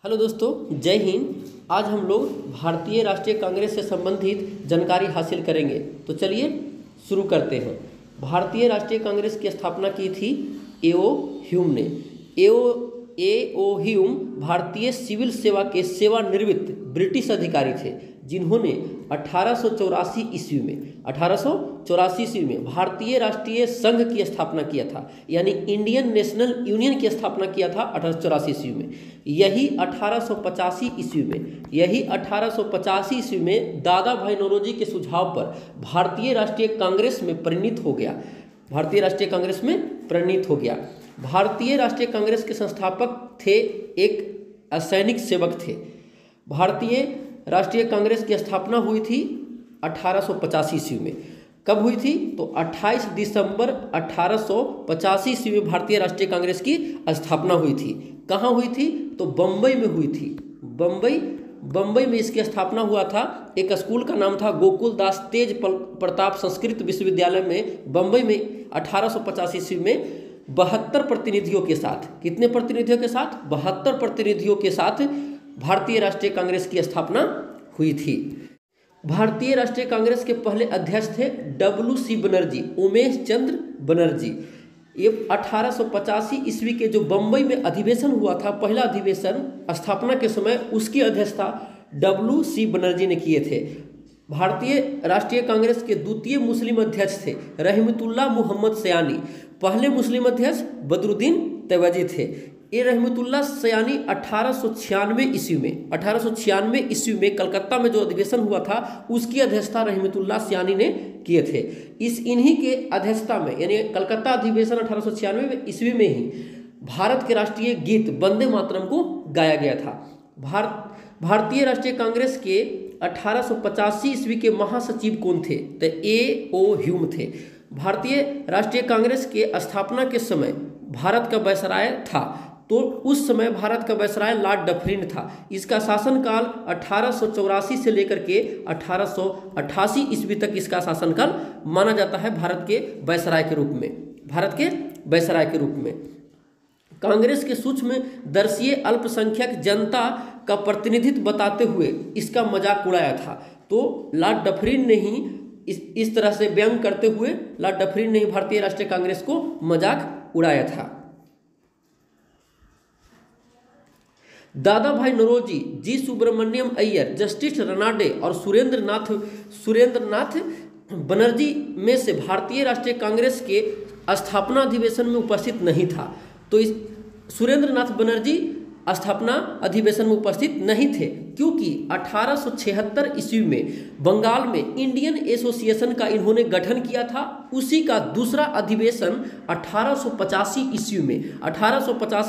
Hello दोस्तों, जय हिंद। आज हम लोग भारतीय राष्ट्रीय कांग्रेस से संबंधित जानकारी हासिल करेंगे। तो चलिए शुरू करते हैं। भारतीय राष्ट्रीय कांग्रेस की स्थापना की थी एओ ह्यूम ने। एओ ह्यूम भारतीय सिविल सेवा के सेवानिवृत्त ब्रिटिश अधिकारी थे, जिन्होंने 1884 ईस्वी में भारतीय राष्ट्रीय संघ की स्थापना किया था, यानी इंडियन नेशनल यूनियन की स्थापना किया था 1884 ईस्वी में। यही 1885 ईस्वी में दादा भाई नौरोजी के सुझाव पर भारतीय राष्ट्रीय कांग्रेस में परिणत हो गया। भारतीय राष्ट्रीय कांग्रेस के संस्थापक थे, एक असैनिक सेवक थे। भारतीय राष्ट्रीय कांग्रेस की स्थापना हुई थी 1885 ईस्वी में। कब हुई थी? तो 28 दिसंबर 1885 ईस्वी में भारतीय राष्ट्रीय कांग्रेस की स्थापना हुई थी। कहाँ हुई थी? तो बम्बई में हुई थी। बम्बई में इसकी स्थापना हुआ था। एक स्कूल का नाम था गोकुल दास तेज प्रताप संस्कृत विश्वविद्यालय में, बम्बई में 1885 ईस्वी में 72 प्रतिनिधियों के साथ। कितने प्रतिनिधियों के साथ? 72 प्रतिनिधियों के साथ भारतीय राष्ट्रीय कांग्रेस की स्थापना हुई थी। भारतीय राष्ट्रीय कांग्रेस के पहले अध्यक्ष थे WC बनर्जी, उमेश चंद्र बनर्जी। ये 1885 ईस्वी के जो बम्बई में अधिवेशन हुआ था, पहला अधिवेशन स्थापना के समय, उसकी अध्यक्षता WC बनर्जी ने किए थे। भारतीय राष्ट्रीय कांग्रेस के द्वितीय मुस्लिम अध्यक्ष थे रहमतुल्लाह मोहम्मद सयानी। पहले मुस्लिम अध्यक्ष बदरुद्दीन तैयबजी थे। ये रहमतुल्लाह सयानी 1896 ईस्वी में कलकत्ता में जो अधिवेशन हुआ था, उसकी अध्यक्षता रहमतुल्लाह सयानी ने किए थे। इन्हीं के अध्यक्षता में, यानी कलकत्ता अधिवेशन 1896 ईस्वी में ही भारत के राष्ट्रीय गीत वंदे मातरम को गाया गया था। भारतीय राष्ट्रीय कांग्रेस के 1885 ईस्वी के महासचिव कौन थे? तो एओ ह्यूम थे। भारतीय राष्ट्रीय कांग्रेस के स्थापना के समय भारत का वायसराय था, तो उस समय भारत का वायसराय लॉर्ड डफरिन था। इसका शासनकाल 1884 से लेकर के 1888 ईस्वी तक इसका शासनकाल माना जाता है भारत के वायसराय के रूप में। कांग्रेस के सूक्ष्म दर्शीय अल्पसंख्यक जनता का प्रतिनिधित्व बताते हुए इसका मजाक उड़ाया था। तो लॉर्ड डफरिन ने ही इस तरह से व्यंग करते हुए लॉर्ड डफरिन ने ही भारतीय राष्ट्रीय कांग्रेस को मजाक उड़ाया था। दादा भाई नौरोजी, जी सुब्रमण्यम अय्यर, जस्टिस रनाडे और सुरेंद्र नाथ बनर्जी में से भारतीय राष्ट्रीय कांग्रेस के स्थापना अधिवेशन में उपस्थित नहीं था। तो इस सुरेंद्र नाथ बनर्जी स्थापना अधिवेशन में उपस्थित नहीं थे, क्योंकि 1876 ईस्वी में बंगाल में इंडियन एसोसिएशन का इन्होंने गठन किया था। उसी का दूसरा अधिवेशन 1885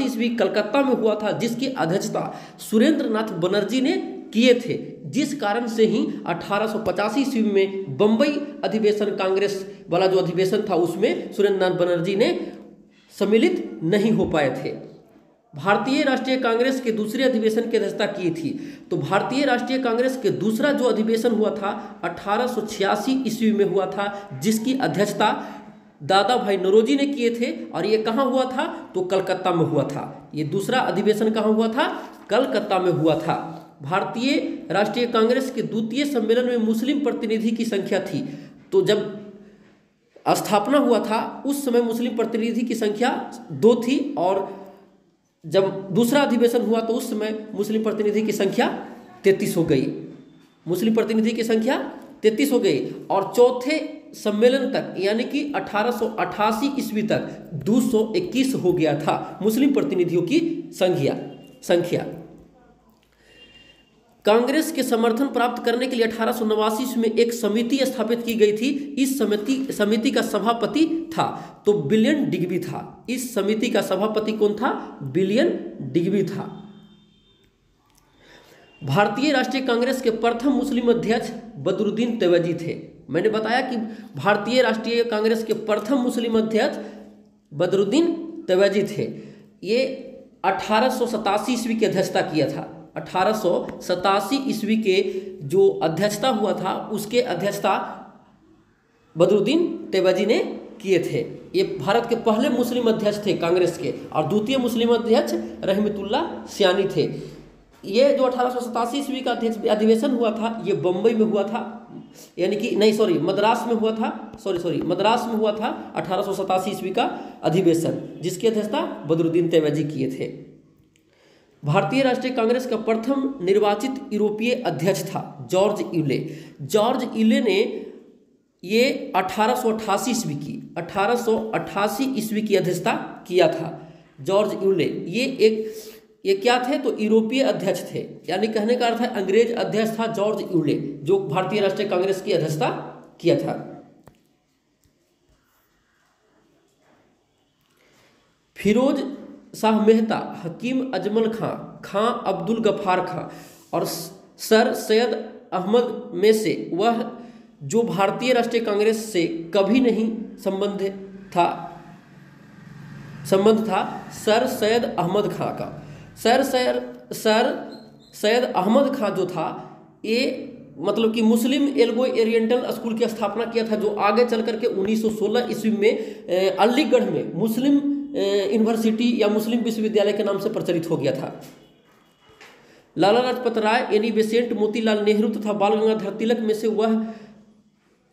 ईस्वी कलकत्ता में हुआ था, जिसकी अध्यक्षता सुरेंद्र नाथ बनर्जी ने किए थे। जिस कारण से ही 1885 ईस्वी में बम्बई अधिवेशन, कांग्रेस वाला जो अधिवेशन था, उसमें सुरेंद्र नाथ बनर्जी ने सम्मिलित नहीं हो पाए थे। भारतीय राष्ट्रीय कांग्रेस के दूसरे अधिवेशन की अध्यक्षता की थी। तो भारतीय राष्ट्रीय कांग्रेस के दूसरा जो अधिवेशन हुआ था 1886 ईस्वी में हुआ था, जिसकी अध्यक्षता दादा भाई नौरोजी ने किए थे। और ये कहाँ हुआ था? तो कलकत्ता में हुआ था। ये दूसरा अधिवेशन कहाँ हुआ था? कलकत्ता में हुआ था। भारतीय राष्ट्रीय कांग्रेस के द्वितीय सम्मेलन में मुस्लिम प्रतिनिधि की संख्या थी। तो जब स्थापना हुआ था उस समय मुस्लिम प्रतिनिधि की संख्या 2 थी, और जब दूसरा अधिवेशन हुआ तो उस समय मुस्लिम प्रतिनिधि की संख्या 33 हो गई। और चौथे सम्मेलन तक, यानी कि 1888 ईस्वी तक 221 हो गया था मुस्लिम प्रतिनिधियों की संख्या। कांग्रेस के समर्थन प्राप्त करने के लिए 1889 ईस्वी में एक समिति स्थापित की गई थी। इस समिति का सभापति था तो विलियम डिग्बी था। इस समिति का सभापति कौन था? विलियम डिग्बी था। भारतीय राष्ट्रीय कांग्रेस के प्रथम मुस्लिम अध्यक्ष बदरुद्दीन तैयबजी थे। मैंने बताया कि भारतीय राष्ट्रीय कांग्रेस के प्रथम मुस्लिम अध्यक्ष बदरुद्दीन तैयबजी थे। ये 1887 ईस्वी की अध्यक्षता किया था। 1887 ईस्वी के जो अध्यक्षता हुआ था, उसके अध्यक्षता बदरुद्दीन तैयबजी ने किए थे। ये भारत के पहले मुस्लिम अध्यक्ष थे कांग्रेस के, और द्वितीय मुस्लिम अध्यक्ष रहमतुल्लाह सयानी थे। ये जो 1887 ईस्वी का अधिवेशन हुआ था ये बम्बई में हुआ था, यानी कि नहीं सॉरी मद्रास में हुआ था, मद्रास में हुआ था 1887 ईस्वी का अधिवेशन, जिसकी अध्यक्षता बदरुद्दीन तैयबजी किए थे। भारतीय राष्ट्रीय कांग्रेस का प्रथम निर्वाचित यूरोपीय अध्यक्ष था जॉर्ज यूले। जॉर्ज यूले ने ये 1888 ईस्वी की अध्यक्षता किया था। जॉर्ज यूले ये क्या थे तो यूरोपीय अध्यक्ष थे, यानी कहने का अर्थ है अंग्रेज अध्यक्ष था जॉर्ज यूले, जो भारतीय राष्ट्रीय कांग्रेस की अध्यक्षता किया था। फिरोज शाह मेहता, हकीम अजमल खां, खां अब्दुल गफ्फार खां और सर सैयद अहमद में से वह जो भारतीय राष्ट्रीय कांग्रेस से कभी नहीं संबंध था सर सैयद अहमद खां का। सर सैयद अहमद खां जो था ये मतलब कि मुस्लिम एल्गो ओरिएंटल स्कूल की स्थापना किया था, जो आगे चल करके 1916 ईस्वी में अलीगढ़ में मुस्लिम यूनिवर्सिटी या मुस्लिम विश्वविद्यालय के नाम से प्रचलित हो गया था। लाला लाजपत राय, एनी बेसेंट, मोतीलाल नेहरू तथा बाल गंगाधर तिलक में से वह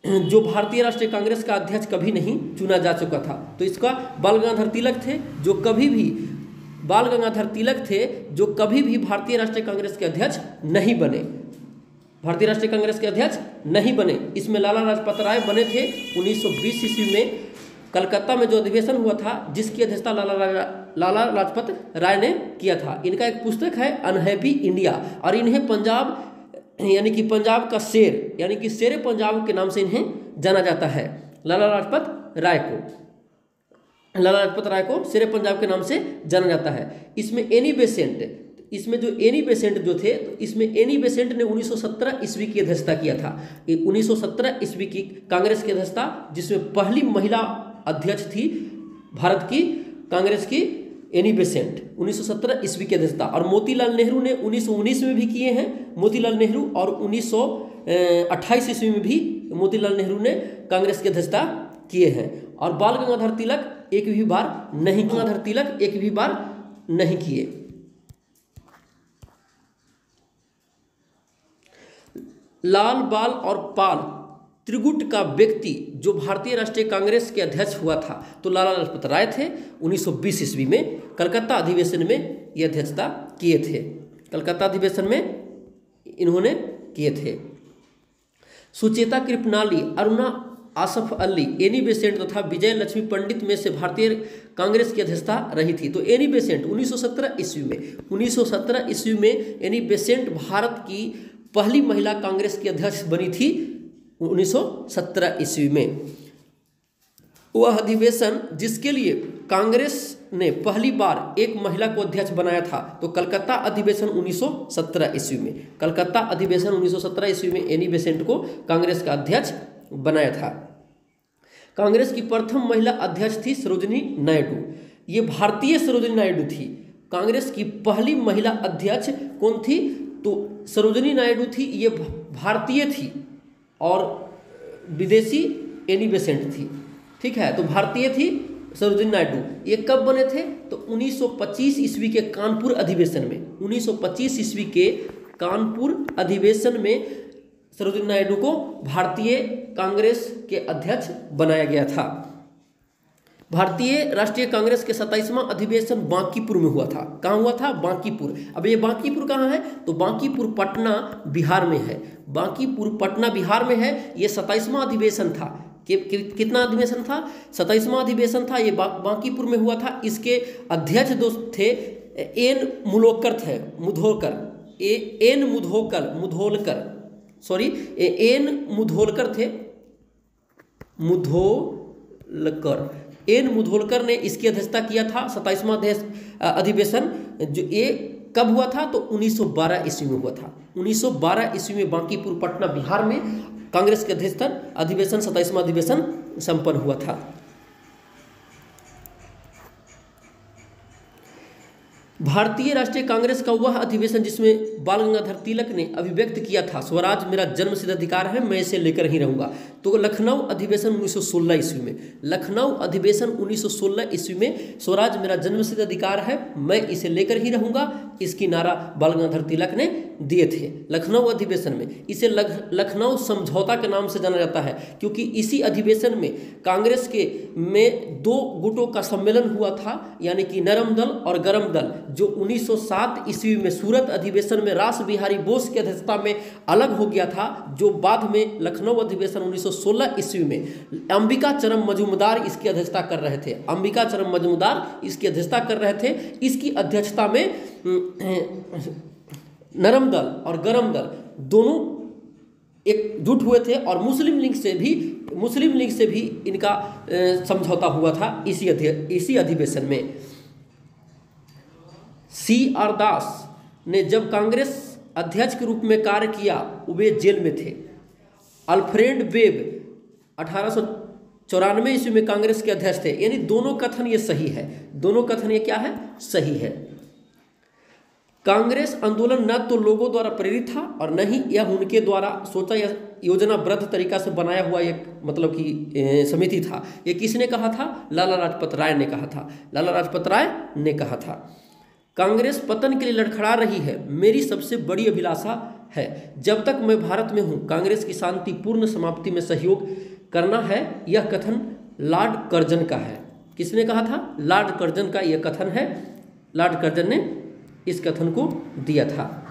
जो भारतीय राष्ट्रीय कांग्रेस का अध्यक्ष कभी नहीं चुना जा चुका था। तो इसका बाल गंगाधर तिलक थे जो कभी भी भारतीय राष्ट्रीय कांग्रेस के अध्यक्ष नहीं बने। इसमें लाला लाजपत राय बने थे 1920 ईस्वी में कलकत्ता में जो अधिवेशन हुआ था, जिसकी अध्यक्षता लाला लाजपत राय ने किया था। इनका एक पुस्तक है अनहैप्पी इंडिया, और इन्हें पंजाब यानी कि पंजाब का शेर यानी कि शेर पंजाब के नाम से इन्हें जाना जाता है। लाला लाजपत राय को शेर पंजाब के नाम से जाना जाता है। इसमें एनी बेसेंट जो थे, तो इसमें एनी बेसेंट ने 1917 ईस्वी की अध्यक्षता किया था। 1917 ईस्वी की कांग्रेस की अध्यक्षता, जिसमें पहली महिला अध्यक्ष थी भारत की कांग्रेस की एनी बेसेंट, 1917 ईस्वी की अध्यक्षता। और मोतीलाल नेहरू ने 1919 में भी किए हैं मोतीलाल नेहरू, और 1928 ईस्वी में भी मोतीलाल नेहरू ने कांग्रेस की अध्यक्षता किए हैं। और बाल गंगाधर तिलक एक भी बार नहीं किए। लाल, बाल और पाल त्रिगुट का व्यक्ति जो भारतीय राष्ट्रीय कांग्रेस के अध्यक्ष हुआ था, तो लाला लाजपत राय थे। 1920 ईस्वी में कलकत्ता अधिवेशन में ये अध्यक्षता किए थे। कलकत्ता अधिवेशन में इन्होंने किए थे। सुचेता कृपनाली, अरुणा आसफ अली, एनी बेसेंट तथा विजय लक्ष्मी पंडित में से भारतीय कांग्रेस की अध्यक्षता रही थी। तो एनी बेसेंट 1917 ईस्वी में एनी बेसेंट भारत की पहली महिला कांग्रेस की अध्यक्ष बनी थी 1917 ईस्वी में। वह अधिवेशन जिसके लिए कांग्रेस ने पहली बार एक महिला को अध्यक्ष बनाया था, तो कलकत्ता अधिवेशन 1917 ईस्वी में एनी बेसेंट को कांग्रेस का अध्यक्ष बनाया था। कांग्रेस की प्रथम महिला अध्यक्ष थी सरोजिनी नायडू। ये भारतीय सरोजिनी नायडू थी। कांग्रेस की पहली महिला अध्यक्ष कौन थी? तो सरोजिनी नायडू थी। ये भारतीय थी और विदेशी एनी बेसेंट थी। ठीक है, तो भारतीय थी सरोजिनी नायडू। ये कब बने थे? तो 1925 ईस्वी के कानपुर अधिवेशन में। 1925 ईस्वी के कानपुर अधिवेशन में सरोजिनी नायडू को भारतीय कांग्रेस के अध्यक्ष बनाया गया था। भारतीय राष्ट्रीय कांग्रेस के 27वां अधिवेशन बांकीपुर में हुआ था। कहाँ हुआ था? बांकीपुर। अब ये बांकीपुर कहाँ है? तो बांकीपुर पटना बिहार में है। बांकीपुर पटना बिहार में है। ये 27वां अधिवेशन था। कितना अधिवेशन था? 27वां अधिवेशन था। ये बांकीपुर में हुआ था। इसके अध्यक्ष दोस्त थे एन मुधोलकर थे। एन मुधोलकर ने इसकी अध्यक्षता किया था। 27वां अधिवेशन जो ये कब हुआ था? तो 1912 ईस्वी में हुआ था। 1912 ईस्वी में बांकीपुर पटना बिहार में कांग्रेस के अध्यक्षता अधिवेशन 27वां अधिवेशन संपन्न हुआ था। भारतीय राष्ट्रीय कांग्रेस का वह अधिवेशन जिसमें बाल गंगाधर तिलक ने अभिव्यक्त किया था, स्वराज मेरा जन्मसिद्ध अधिकार है, मैं इसे लेकर ही रहूंगा। तो लखनऊ अधिवेशन 1916 ईस्वी में, लखनऊ अधिवेशन 1916 ईस्वी में स्वराज मेरा जन्मसिद्ध अधिकार है, मैं इसे लेकर ही रहूंगा, इसकी नारा बाल गंगाधर तिलक ने दिए थे लखनऊ अधिवेशन में। इसे लखनऊ समझौता के नाम से जाना जाता है, क्योंकि इसी अधिवेशन में कांग्रेस के में दो गुटों का सम्मेलन हुआ था, यानी कि नरम दल और गरम दल, जो 1907 ईस्वी में सूरत अधिवेशन में रास बिहारी बोस की अध्यक्षता में अलग हो गया था, जो बाद में लखनऊ अधिवेशन 1916 ईस्वी में अंबिका चरम मजूमदार इसकी अध्यक्षता कर रहे थे, अंबिका चरम मजूमदार इसकी अध्यक्षता कर रहे थे। इसकी अध्यक्षता में नरम दल और गरम दल दोनों एकजुट हुए थे, और मुस्लिम लीग से भी इनका समझौता हुआ था इसी अधिवेशन में। C.R. दास ने जब कांग्रेस अध्यक्ष के रूप में कार्य किया, वे जेल में थे। अल्फ्रेड वेब 1894 ईस्वी में कांग्रेस के अध्यक्ष थे। यानी दोनों कथन ये सही है, दोनों कथन ये क्या है, सही है। कांग्रेस आंदोलन न तो लोगों द्वारा प्रेरित था और न ही यह उनके द्वारा सोचा या योजनाबद्ध तरीका से बनाया हुआ एक मतलब कि समिति था। ये किसने कहा था? लाला लाजपत राय ने कहा था, लाला लाजपत राय ने कहा था। कांग्रेस पतन के लिए लड़खड़ा रही है, मेरी सबसे बड़ी अभिलाषा है। जब तक मैं भारत में हूँ, कांग्रेस की शांतिपूर्ण समाप्ति में सहयोग करना है। यह कथन लॉर्ड कर्जन का है। किसने कहा था? लॉर्ड कर्जन का यह कथन है। लॉर्ड कर्जन ने इस कथन को दिया था।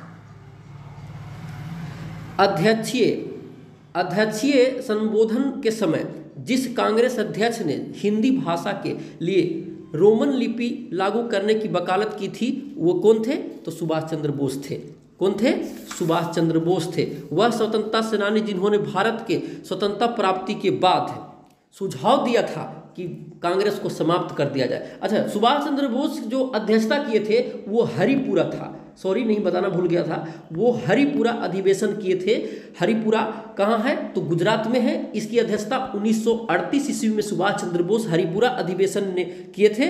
अध्यक्षीय संबोधन के समय जिस कांग्रेस अध्यक्ष ने हिंदी भाषा के लिए रोमन लिपि लागू करने की वकालत की थी, वो कौन थे? तो सुभाष चंद्र बोस थे। कौन थे? सुभाष चंद्र बोस थे। वह स्वतंत्रता सेनानी जिन्होंने भारत के स्वतंत्रता प्राप्ति के बाद सुझाव दिया था कि कांग्रेस को समाप्त कर दिया जाए। अच्छा, सुभाष चंद्र बोस जो अध्यक्षता किए थे वो हरिपुरा था, सॉरी नहीं बताना भूल गया था, वो हरिपुरा अधिवेशन किए थे। हरिपुरा कहाँ है? तो गुजरात में है। इसकी अध्यक्षता 1938 ईस्वी में सुभाष चंद्र बोस हरिपुरा अधिवेशन ने किए थे।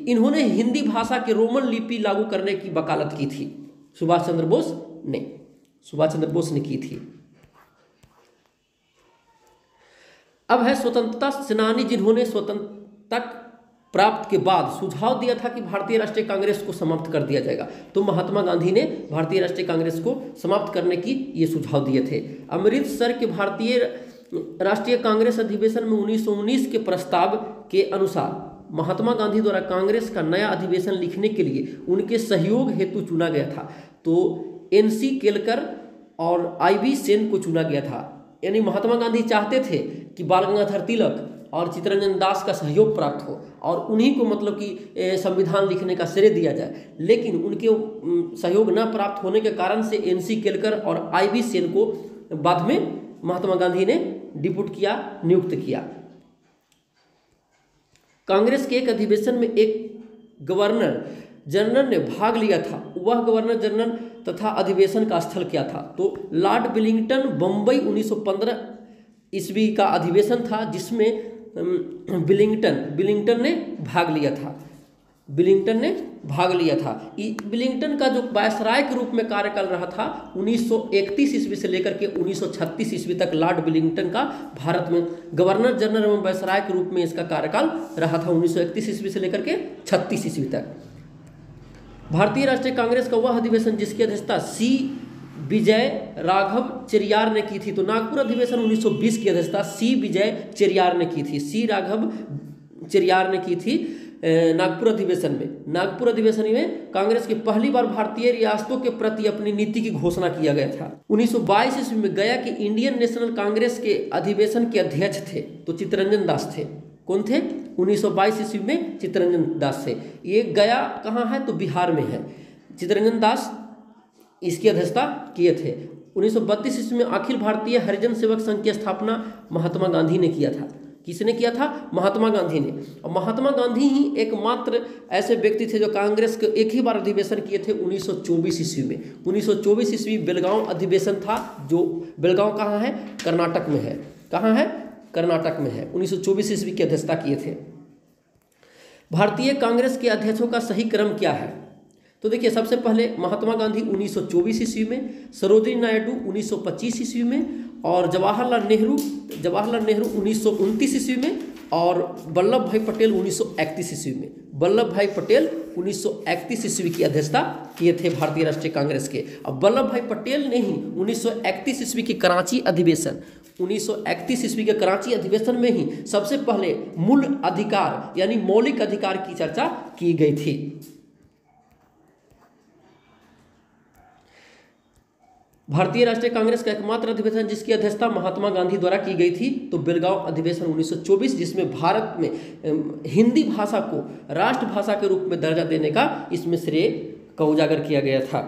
इन्होंने हिंदी भाषा के रोमन लिपि लागू करने की वकालत की थी, सुभाष चंद्र बोस ने की थी। अब है स्वतंत्रता सेनानी जिन्होंने स्वतंत्रता प्राप्त के बाद सुझाव दिया था कि भारतीय राष्ट्रीय कांग्रेस को समाप्त कर दिया जाएगा। तो महात्मा गांधी ने भारतीय राष्ट्रीय कांग्रेस को समाप्त करने की ये सुझाव दिए थे। अमृतसर के भारतीय राष्ट्रीय कांग्रेस अधिवेशन में 1919 के प्रस्ताव के अनुसार महात्मा गांधी द्वारा कांग्रेस का नया अधिवेशन लिखने के लिए उनके सहयोग हेतु चुना गया था। तो NC केलकर और IV सेन को चुना गया था। यानी महात्मा गांधी चाहते थे कि बाल गंगाधर तिलक और चित्तरंजन दास का सहयोग प्राप्त हो और उन्हीं को मतलब कि संविधान लिखने का श्रेय दिया जाए, लेकिन उनके सहयोग न प्राप्त होने के कारण से NC केलकर और IV सेन को बाद में महात्मा गांधी ने नियुक्त किया। कांग्रेस के एक अधिवेशन में एक गवर्नर जनरल ने भाग लिया था। वह गवर्नर जनरल तथा अधिवेशन का स्थल क्या था? तो लॉर्ड विलिंगटन, बम्बई 1915 ईस्वी का अधिवेशन था, जिसमें विलिंगटन ने भाग लिया था। विलिंगटन का जो वायसराय के रूप में कार्यकाल रहा था 1931 ईस्वी से लेकर के 1936 ईस्वी तक लॉर्ड विलिंगटन का भारत में गवर्नर जनरल एवं वायसराय के रूप में इसका कार्यकाल रहा था 1931 ईस्वी से लेकर के 36 ईस्वी तक। भारतीय राष्ट्रीय कांग्रेस का वह अधिवेशन जिसकी अध्यक्षता C. विजय राघव चेरियार ने की थी। तो नागपुर अधिवेशन 1920 की अध्यक्षता C. विजय चेरियार ने की थी। C. राघव चेरियार ने की थी नागपुर अधिवेशन में कांग्रेस की पहली बार भारतीय रियासतों के प्रति अपनी नीति की घोषणा किया गया था। 1922 ईस्वी में गया के इंडियन नेशनल कांग्रेस के अधिवेशन के अध्यक्ष थे तो चित्तरंजन दास थे। कौन थे? 1922 ईस्वी में चित्तरंजन दास थे। ये गया कहाँ है? तो बिहार में है। चित्तरंजन दास इसकी अध्यक्षता किए थे। 1932 ईस्वी में अखिल भारतीय हरिजन सेवक संघ की स्थापना महात्मा गांधी ने किया था। किसने किया था? महात्मा गांधी ने। और महात्मा गांधी ही एकमात्र ऐसे व्यक्ति थे जो कांग्रेस के एक ही बार अधिवेशन किए थे 1924 ईस्वी में। 1924 ईस्वी बेलगांव अधिवेशन था, जो बेलगांव कहाँ है? कर्नाटक में है। कहाँ है? कर्नाटक में है। 1924 ईस्वी की अध्यक्षता किए थे। भारतीय कांग्रेस के अध्यक्षों का सही क्रम क्या है? तो देखिए, सबसे पहले महात्मा गांधी 1924 ईस्वी में, सरोजिनी नायडू 1925 ईस्वी में, और जवाहरलाल नेहरू 1929 ईस्वी में, और वल्लभ भाई पटेल 1931 ईस्वी में। वल्लभ भाई पटेल 1931 ईस्वी की अध्यक्षता किए थे भारतीय राष्ट्रीय कांग्रेस के। अब वल्लभ भाई पटेल ने ही 1931 ईस्वी के कराची अधिवेशन 1931 ईस्वी के कराची अधिवेशन में ही सबसे पहले मूल अधिकार यानी मौलिक अधिकार की चर्चा की गई थी। भारतीय राष्ट्रीय कांग्रेस का एकमात्र अधिवेशन जिसकी अध्यक्षता महात्मा गांधी द्वारा की गई थी तो बेलगांव अधिवेशन 1924, जिसमें भारत में हिंदी भाषा को राष्ट्रभाषा के रूप में दर्जा देने का इसमें श्रेय का उजागर किया गया था।